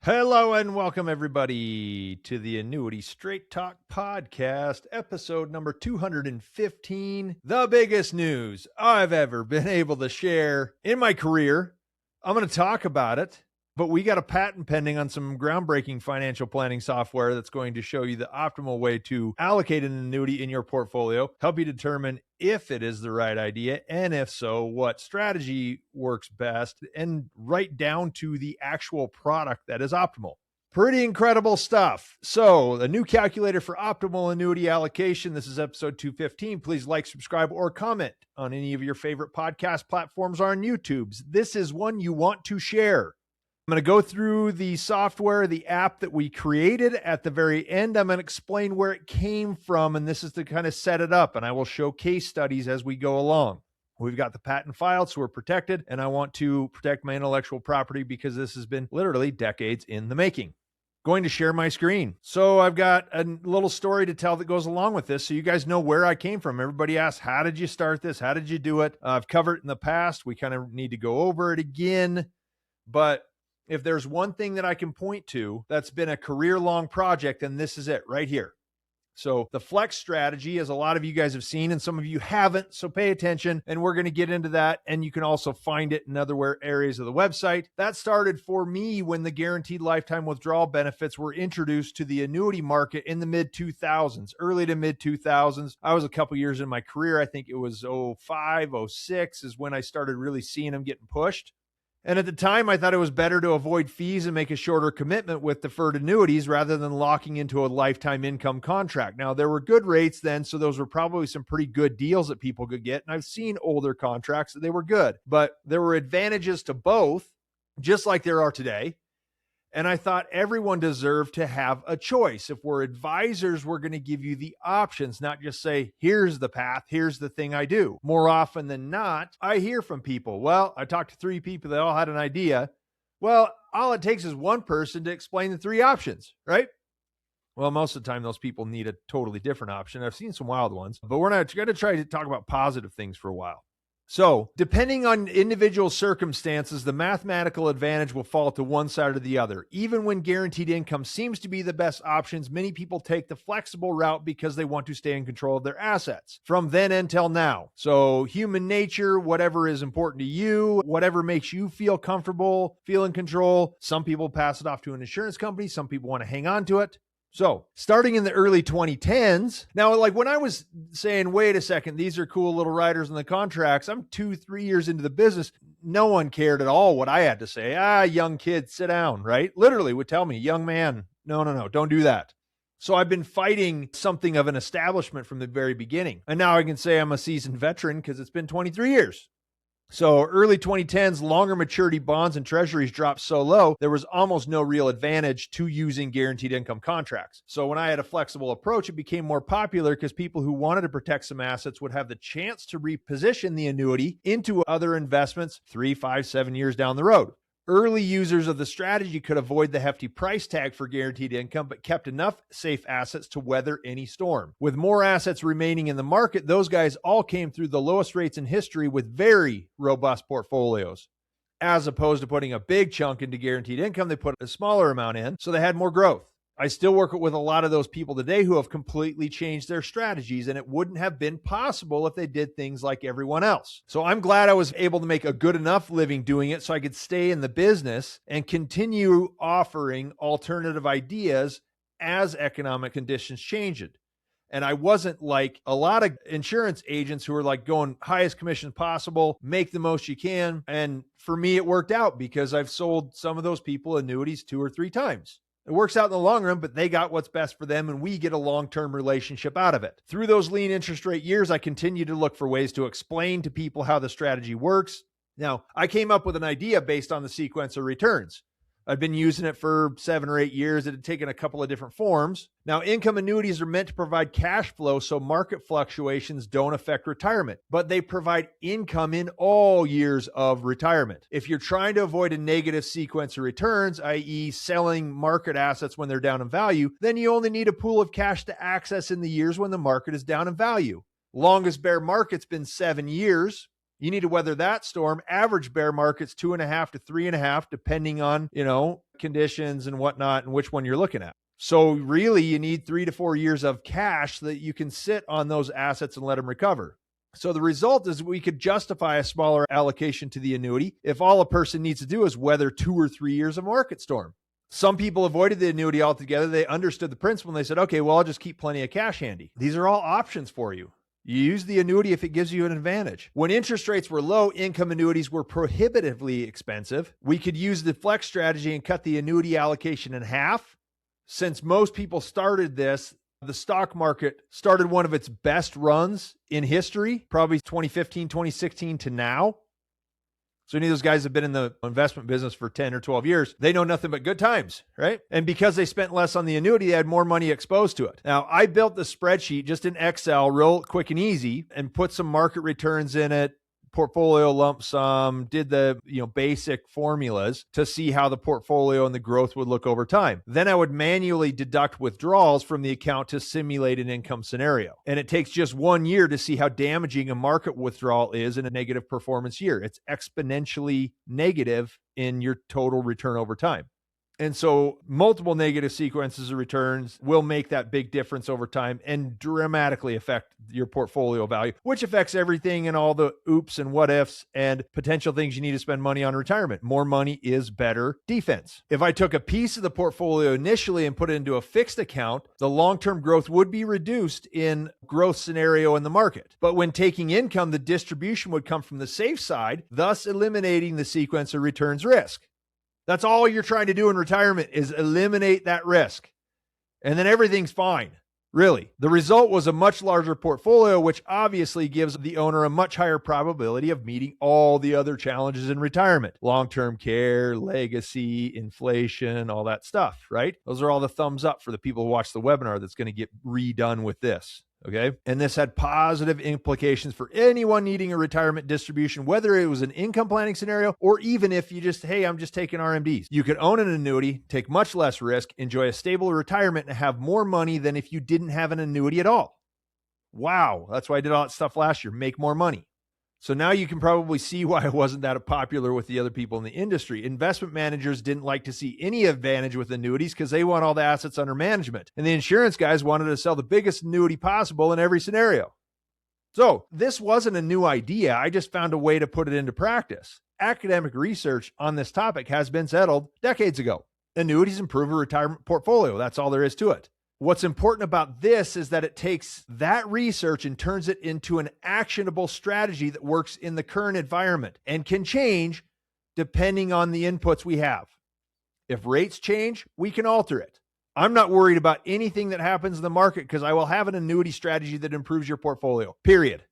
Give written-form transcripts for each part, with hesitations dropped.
Hello and welcome everybody to the Annuity Straight Talk podcast, episode number 215, the biggest news I've ever been able to share in my career. I'm going to talk about it, but we got a patent pending on some groundbreaking financial planning software that's going to show you the optimal way to allocate an annuity in your portfolio, help you determine if it is the right idea, and if so, what strategy works best, and right down to the actual product that is optimal. Pretty incredible stuff. So, a new calculator for optimal annuity allocation. This is episode 215. Please like, subscribe, or comment on any of your favorite podcast platforms or on YouTube's. This is one you want to share. I'm going to go through the software, the app that we created. At the very end, I'm going to explain where it came from, and this is to kind of set it up, and I will show case studies as we go along. We've got the patent filed, so we're protected, and I want to protect my intellectual property because this has been literally decades in the making. Going to share my screen. So I've got a little story to tell that goes along with this so you guys know where I came from. Everybody asks, how did you start this? How did you do it? I've covered it in the past. We kind of need to go over it again, but if there's one thing that I can point to that's been a career-long project, then this is it right here. So the flex strategy, as a lot of you guys have seen, and some of you haven't, so pay attention, and we're going to get into that, and you can also find it in other areas of the website. That started for me when the guaranteed lifetime withdrawal benefits were introduced to the annuity market in the mid-2000s, early to mid-2000s. I was a couple years in my career. I think it was 05, 06 is when I started really seeing them getting pushed. And at the time, I thought it was better to avoid fees and make a shorter commitment with deferred annuities rather than locking into a lifetime income contract. Now, there were good rates then, so those were probably some pretty good deals that people could get. And I've seen older contracts that they were good, but there were advantages to both, just like there are today. And I thought everyone deserved to have a choice. If we're advisors, we're going to give you the options, not just say, here's the path, here's the thing I do. More often than not, I hear from people, well, I talked to 3 people, they all had an idea. Well, all it takes is one person to explain the 3 options, right? Well, most of the time, those people need a totally different option. I've seen some wild ones, but we're not going to try to talk about positive things for a while. So, depending on individual circumstances, the mathematical advantage will fall to one side or the other. Even when guaranteed income seems to be the best options, many people take the flexible route because they want to stay in control of their assets from then until now. So, human nature, whatever is important to you, whatever makes you feel comfortable, feel in control. Some people pass it off to an insurance company. Some people want to hang on to it. So starting in the early 2010s, now, like when I was saying, wait a second, these are cool little riders in the contracts, I'm 2-3 years into the business. No one cared at all what I had to say. Young kid, sit down, right? Literally would tell me, young man, no, don't do that. So I've been fighting something of an establishment from the very beginning. And now I can say I'm a seasoned veteran because it's been 23 years. So early 2010s, longer maturity bonds and treasuries dropped so low, there was almost no real advantage to using guaranteed income contracts. So when I had a flexible approach, it became more popular because people who wanted to protect some assets would have the chance to reposition the annuity into other investments 3, 5, 7 years down the road. Early users of the strategy could avoid the hefty price tag for guaranteed income, but kept enough safe assets to weather any storm. With more assets remaining in the market, those guys all came through the lowest rates in history with very robust portfolios. As opposed to putting a big chunk into guaranteed income, they put a smaller amount in, so they had more growth. I still work with a lot of those people today who have completely changed their strategies, and it wouldn't have been possible if they did things like everyone else. So I'm glad I was able to make a good enough living doing it so I could stay in the business and continue offering alternative ideas as economic conditions changed. And I wasn't like a lot of insurance agents who are like going highest commission possible, make the most you can. And for me, it worked out because I've sold some of those people annuities 2 or 3 times. It works out in the long run, but they got what's best for them, and we get a long-term relationship out of it. Through those lean interest rate years, I continue to look for ways to explain to people how the strategy works. Now, I came up with an idea based on the sequence of returns. I've been using it for 7 or 8 years. It had taken a couple of different forms. Now, income annuities are meant to provide cash flow so market fluctuations don't affect retirement, but they provide income in all years of retirement. If you're trying to avoid a negative sequence of returns, i.e. selling market assets when they're down in value, then you only need a pool of cash to access in the years when the market is down in value. Longest bear market's been 7 years. You need to weather that storm. Average bear market's 2.5 to 3.5, depending on, conditions and whatnot and which one you're looking at. So really you need 3 to 4 years of cash that you can sit on those assets and let them recover. So the result is we could justify a smaller allocation to the annuity if all a person needs to do is weather 2 or 3 years of market storm. Some people avoided the annuity altogether. They understood the principle and they said, okay, well, I'll just keep plenty of cash handy. These are all options for you. You use the annuity if it gives you an advantage. When interest rates were low, income annuities were prohibitively expensive. We could use the flex strategy and cut the annuity allocation in half. Since most people started this, the stock market started one of its best runs in history, probably 2015, 2016 to now. So any of those guys have been in the investment business for 10 or 12 years, they know nothing but good times, right? And because they spent less on the annuity, they had more money exposed to it. Now, I built the spreadsheet just in Excel, real quick and easy, and put some market returns in it, portfolio lump sum, did the basic formulas to see how the portfolio and the growth would look over time. Then I would manually deduct withdrawals from the account to simulate an income scenario. And it takes just 1 year to see how damaging a market withdrawal is in a negative performance year. It's exponentially negative in your total return over time. And so multiple negative sequences of returns will make that big difference over time and dramatically affect your portfolio value, which affects everything and all the oops and what ifs and potential things you need to spend money on in retirement. More money is better defense. If I took a piece of the portfolio initially and put it into a fixed account, the long-term growth would be reduced in growth scenario in the market. But when taking income, the distribution would come from the safe side, thus eliminating the sequence of returns risk. That's all you're trying to do in retirement is eliminate that risk. And then everything's fine, really. The result was a much larger portfolio, which obviously gives the owner a much higher probability of meeting all the other challenges in retirement. Long-term care, legacy, inflation, all that stuff, right? Those are all the thumbs up for the people who watch the webinar that's going to get redone with this. Okay. And this had positive implications for anyone needing a retirement distribution, whether it was an income planning scenario or even if you just, hey, I'm just taking RMDs. You could own an annuity, take much less risk, enjoy a stable retirement, and have more money than if you didn't have an annuity at all. Wow. That's why I did all that stuff last year. Make more money. So now you can probably see why it wasn't that popular with the other people in the industry. Investment managers didn't like to see any advantage with annuities because they want all the assets under management. And the insurance guys wanted to sell the biggest annuity possible in every scenario. So this wasn't a new idea. I just found a way to put it into practice. Academic research on this topic has been settled decades ago. Annuities improve a retirement portfolio. That's all there is to it. What's important about this is that it takes that research and turns it into an actionable strategy that works in the current environment and can change depending on the inputs we have. If rates change, we can alter it. I'm not worried about anything that happens in the market because I will have an annuity strategy that improves your portfolio, period.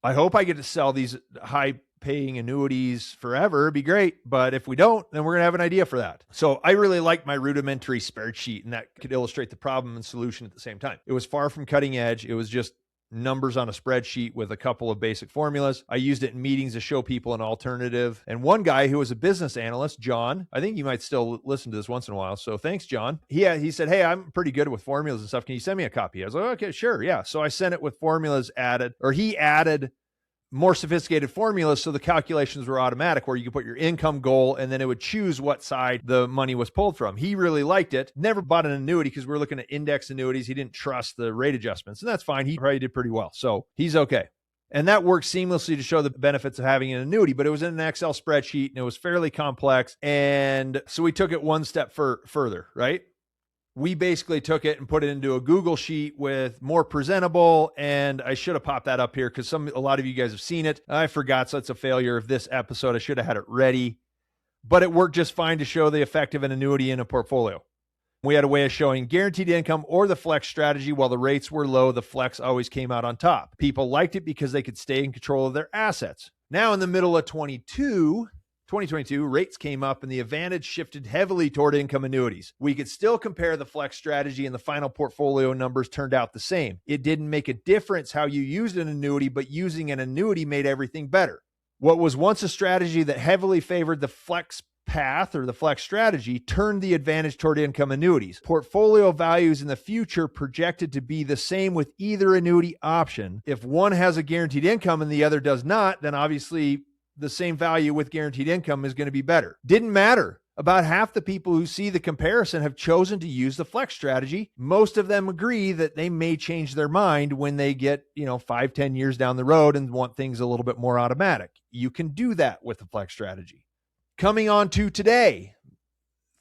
I hope I get to sell these high-paying annuities forever. It'd be great. But if we don't, then we're going to have an idea for that. So I really liked my rudimentary spreadsheet, and that could illustrate the problem and solution at the same time. It was far from cutting edge. It was just numbers on a spreadsheet with a couple of basic formulas. I used it in meetings to show people an alternative. And one guy who was a business analyst, John, I think you might still listen to this once in a while. So thanks, John. He said, hey, I'm pretty good with formulas and stuff. Can you send me a copy? I was like, okay, sure. Yeah. So I sent it with formulas added, or he added more sophisticated formulas so the calculations were automatic where you could put your income goal and then it would choose what side the money was pulled from. He really liked it. Never bought an annuity because we were looking at index annuities. He didn't trust the rate adjustments, and that's fine. He probably did pretty well. So he's okay. And that worked seamlessly to show the benefits of having an annuity, but it was in an Excel spreadsheet and it was fairly complex. And so we took it one step further, right? We basically took it and put it into a Google sheet with more presentable, and I should have popped that up here because a lot of you guys have seen it. I forgot, so it's a failure of this episode. I should have had it ready, but it worked just fine to show the effect of an annuity in a portfolio. We had a way of showing guaranteed income or the flex strategy. While the rates were low, the flex always came out on top. People liked it because they could stay in control of their assets. Now in the middle of 2022, rates came up and the advantage shifted heavily toward income annuities. We could still compare the flex strategy and the final portfolio numbers turned out the same. It didn't make a difference how you used an annuity, but using an annuity made everything better. What was once a strategy that heavily favored the flex path or the flex strategy turned the advantage toward income annuities. Portfolio values in the future projected to be the same with either annuity option. If one has a guaranteed income and the other does not, then obviously the same value with guaranteed income is going to be better. Didn't matter. About half the people who see the comparison have chosen to use the flex strategy. Most of them agree that they may change their mind when they get, 5-10 years down the road and want things a little bit more automatic. You can do that with the flex strategy. Coming on to today.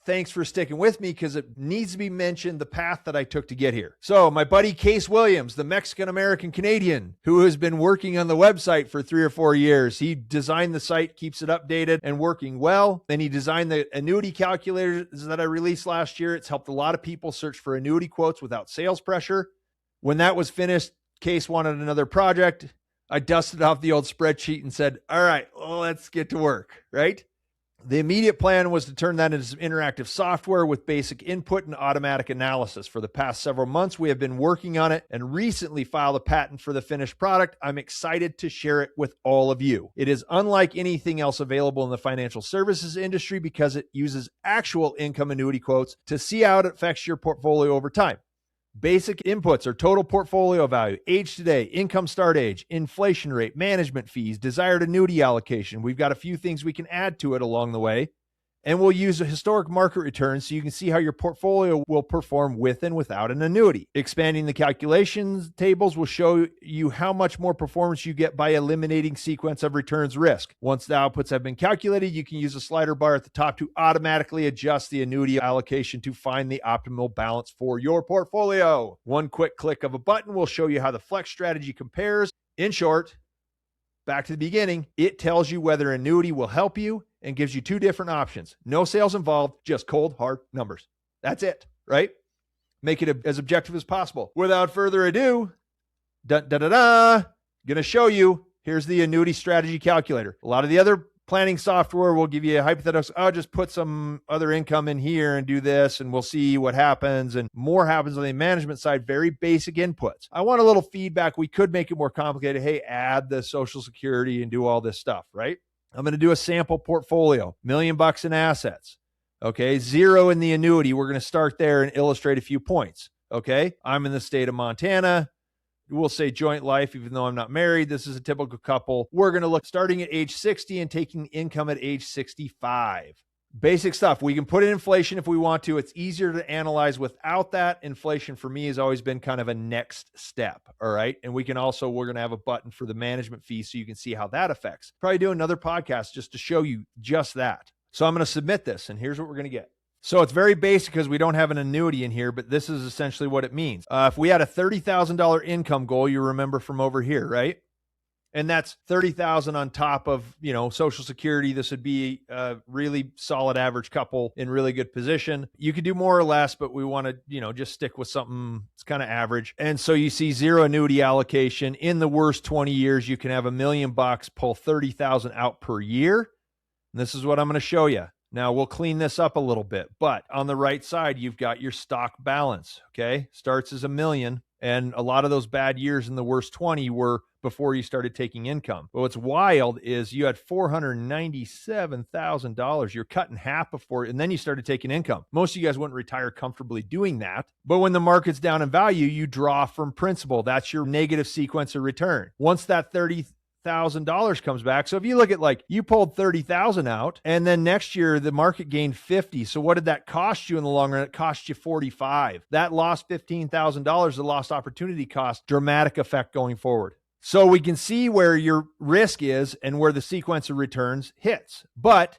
Thanks for sticking with me because it needs to be mentioned the path that I took to get here. So my buddy Case Williams, the Mexican-American Canadian who has been working on the website for 3 or 4 years. He designed the site, keeps it updated and working well. Then he designed the annuity calculators that I released last year. It's helped a lot of people search for annuity quotes without sales pressure. When that was finished, Case wanted another project. I dusted off the old spreadsheet and said, all right, well, let's get to work, right? The immediate plan was to turn that into some interactive software with basic input and automatic analysis. For the past several months, we have been working on it and recently filed a patent for the finished product. I'm excited to share it with all of you. It is unlike anything else available in the financial services industry because it uses actual income annuity quotes to see how it affects your portfolio over time. Basic inputs are total portfolio value, age today, income start age, inflation rate, management fees, desired annuity allocation. We've got a few things we can add to it along the way. And we'll use a historic market return so you can see how your portfolio will perform with and without an annuity. Expanding the calculations tables will show you how much more performance you get by eliminating sequence of returns risk. Once the outputs have been calculated, you can use a slider bar at the top to automatically adjust the annuity allocation to find the optimal balance for your portfolio. One quick click of a button will show you how the flex strategy compares. In short, back to the beginning, it tells you whether annuity will help you and gives you 2 different options. No sales involved, just cold, hard numbers. That's it, right? Make it as objective as possible. Without further ado, gonna show you, here's the annuity strategy calculator. A lot of the other planning software will give you a hypothetical, just put some other income in here and do this and we'll see what happens. And more happens on the management side, very basic inputs. I want a little feedback. We could make it more complicated. Hey, add the Social Security and do all this stuff, right? I'm going to do a sample portfolio, $1 million in assets. Okay. 0 in the annuity. We're going to start there and illustrate a few points. Okay. I'm in the state of Montana. We'll say joint life, even though I'm not married. This is a typical couple. We're going to look starting at age 60 and taking income at age 65. Basic stuff. We can put in inflation if we want to. It's easier to analyze without that. Inflation for me has always been kind of a next step. All right. And we're going to have a button for the management fee so you can see how that affects. Probably do another podcast just to show you just that. So I'm going to submit this and here's what we're going to get. So it's very basic because we don't have an annuity in here, but this is essentially what it means. If we had a $30,000 income goal, you remember from over here, right? And that's $30,000 on top of, Social Security. This would be a really solid average couple in really good position. You could do more or less, but we want to, just stick with something that's kind of average. And so you see 0 annuity allocation. In the worst 20 years, you can have $1 million, pull $30,000 out per year. And this is what I'm going to show you. Now we'll clean this up a little bit, but on the right side, you've got your stock balance. Okay. Starts as $1 million. And a lot of those bad years in the worst 20 were before you started taking income. But what's wild is you had $497,000. You're cutting half before, and then you started taking income. Most of you guys wouldn't retire comfortably doing that. But when the market's down in value, you draw from principal. That's your negative sequence of return. Once that $30,000 comes back. So if you look at you pulled 30,000 out and then next year the market gained 50. So what did that cost you in the long run? It cost you 45. That lost $15,000, the lost opportunity cost, dramatic effect going forward. So we can see where your risk is and where the sequence of returns hits. But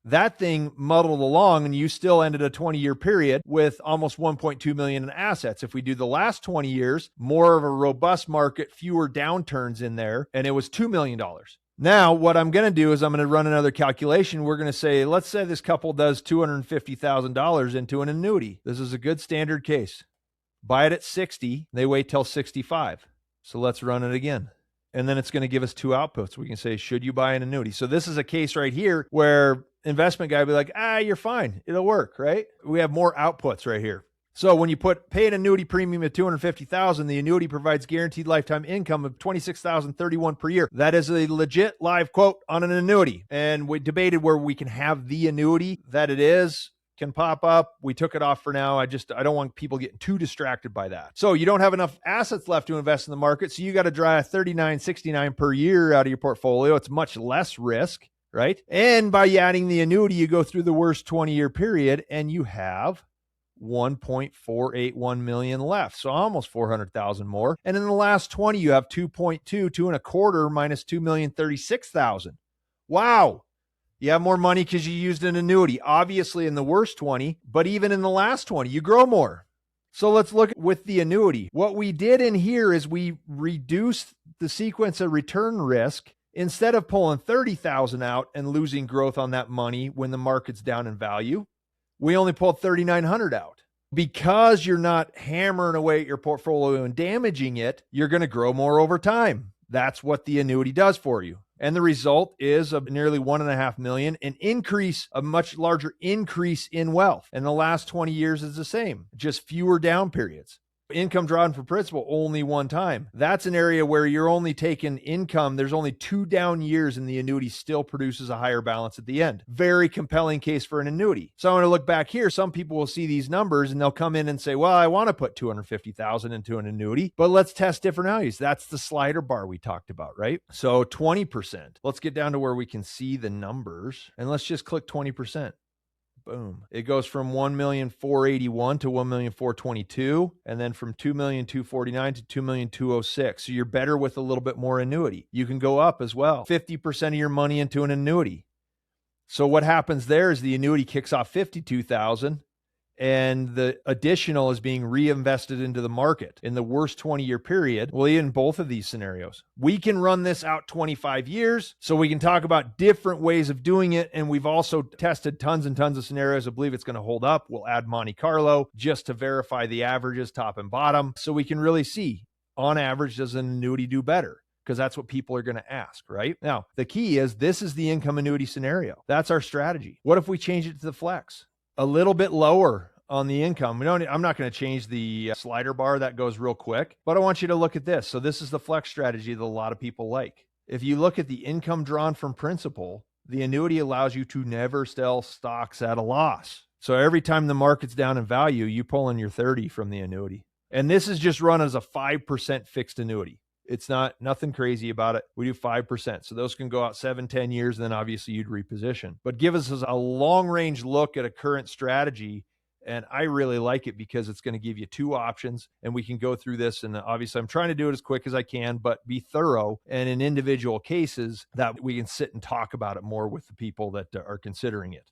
that thing muddled along and you still ended a 20-year period with almost 1.2 million in assets. If we do the last 20 years, more of a robust market, fewer downturns in there, and it was $2 million. Now, what I'm going to do is I'm going to run another calculation. We're going to say, let's say this couple does $250,000 into an annuity. This is a good standard case. Buy it at 60. They wait till 65. So let's run it again. And then it's going to give us 2 outputs. We can say, should you buy an annuity? So this is a case right here where investment guy will be like, you're fine. It'll work, right? We have more outputs right here. So when you pay an annuity premium of $250,000, the annuity provides guaranteed lifetime income of $26,031 per year. That is a legit live quote on an annuity. And we debated where we can have the annuity that it is. Can pop up. We took it off for now. I don't want people getting too distracted by that. So you don't have enough assets left to invest in the market. So you got to draw $39.69 per year out of your portfolio. It's much less risk, right? And by adding the annuity, you go through the worst 20-year period and you have 1.481 million left. So almost 400,000 more. And in the last 20, you have 2.2 minus 2,036,000. Wow. You have more money because you used an annuity, obviously in the worst 20, but even in the last 20, you grow more. So let's look with the annuity. What we did in here is we reduced the sequence of return risk. Instead of pulling 30,000 out and losing growth on that money when the market's down in value, we only pulled 3,900 out. Because you're not hammering away at your portfolio and damaging it, you're going to grow more over time. That's what the annuity does for you. And the result is of nearly 1.5 million, a much larger increase in wealth. And the last 20 years is the same, just fewer down periods. Income drawn from principal only one time. That's an area where you're only taking income. There's only 2 down years and the annuity still produces a higher balance at the end. Very compelling case for an annuity. So I'm going to look back here. Some people will see these numbers and they'll come in and say, well, I want to put 250,000 into an annuity, but let's test different values. That's the slider bar we talked about, right? So 20%. Let's get down to where we can see the numbers and let's just click 20%. Boom. It goes from 1,481,000 to 1,422,000, and then from 2,249,000 to 2,206,000. So you're better with a little bit more annuity. You can go up as well. 50% of your money into an annuity. So what happens there is the annuity kicks off 52,000 and the additional is being reinvested into the market in the worst 20-year period. Well, in both of these scenarios, we can run this out 25 years. So we can talk about different ways of doing it. And we've also tested tons and tons of scenarios. I believe it's going to hold up. We'll add Monte Carlo just to verify the averages, top and bottom. So we can really see on average, does an annuity do better? Because that's what people are going to ask, right? Now, the key is this is the income annuity scenario. That's our strategy. What if we change it to the flex? A little bit lower on the income. I'm not going to change the slider bar. That goes real quick, but I want you to look at this. So this is the flex strategy that a lot of people like. If you look at the income drawn from principal, the annuity allows you to never sell stocks at a loss. So every time the market's down in value, you pull in your 30 from the annuity. And this is just run as a 5% fixed annuity. It's nothing crazy about it. We do 5%. So those can go out 7-10 years, and then obviously you'd reposition. But give us a long range look at a current strategy. And I really like it because it's going to give you 2 options and we can go through this. And obviously I'm trying to do it as quick as I can, but be thorough. And in individual cases that we can sit and talk about it more with the people that are considering it.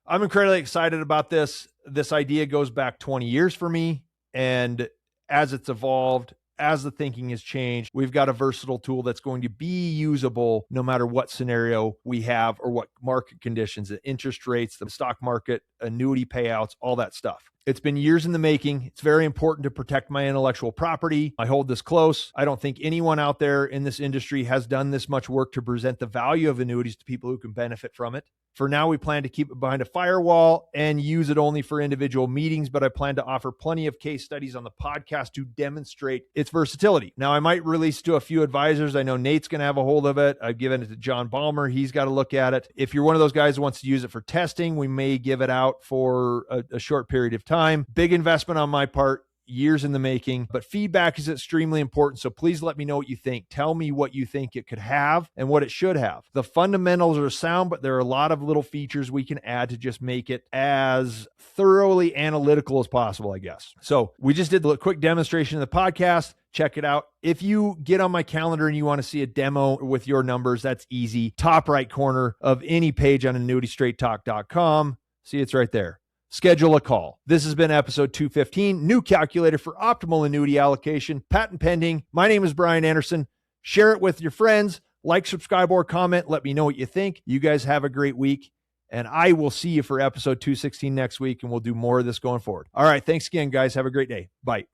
I'm incredibly excited about this. This idea goes back 20 years for me. And as it's evolved, as the thinking has changed, we've got a versatile tool that's going to be usable no matter what scenario we have or what market conditions, the interest rates, the stock market, annuity payouts, all that stuff. It's been years in the making. It's very important to protect my intellectual property. I hold this close. I don't think anyone out there in this industry has done this much work to present the value of annuities to people who can benefit from it. For now, we plan to keep it behind a firewall and use it only for individual meetings, but I plan to offer plenty of case studies on the podcast to demonstrate its versatility. Now, I might release to a few advisors. I know Nate's going to have a hold of it. I've given it to John Balmer. He's got to look at it. If you're one of those guys who wants to use it for testing, we may give it out for a short period of time. Big investment on my part. Years in the making, but feedback is extremely important. So please let me know what you think. Tell me what you think it could have and what it should have. The fundamentals are sound, but there are a lot of little features we can add to just make it as thoroughly analytical as possible, I guess. So we just did a quick demonstration of the podcast. Check it out. If you get on my calendar and you want to see a demo with your numbers, that's easy. Top right corner of any page on annuitystraighttalk.com. See, it's right there. Schedule a call. This has been episode 215, new calculator for optimal annuity allocation, patent pending. My name is Brian Anderson. Share it with your friends. Like, subscribe, or comment. Let me know what you think. You guys have a great week, and I will see you for episode 216 next week, and we'll do more of this going forward. All right. Thanks again, guys. Have a great day. Bye.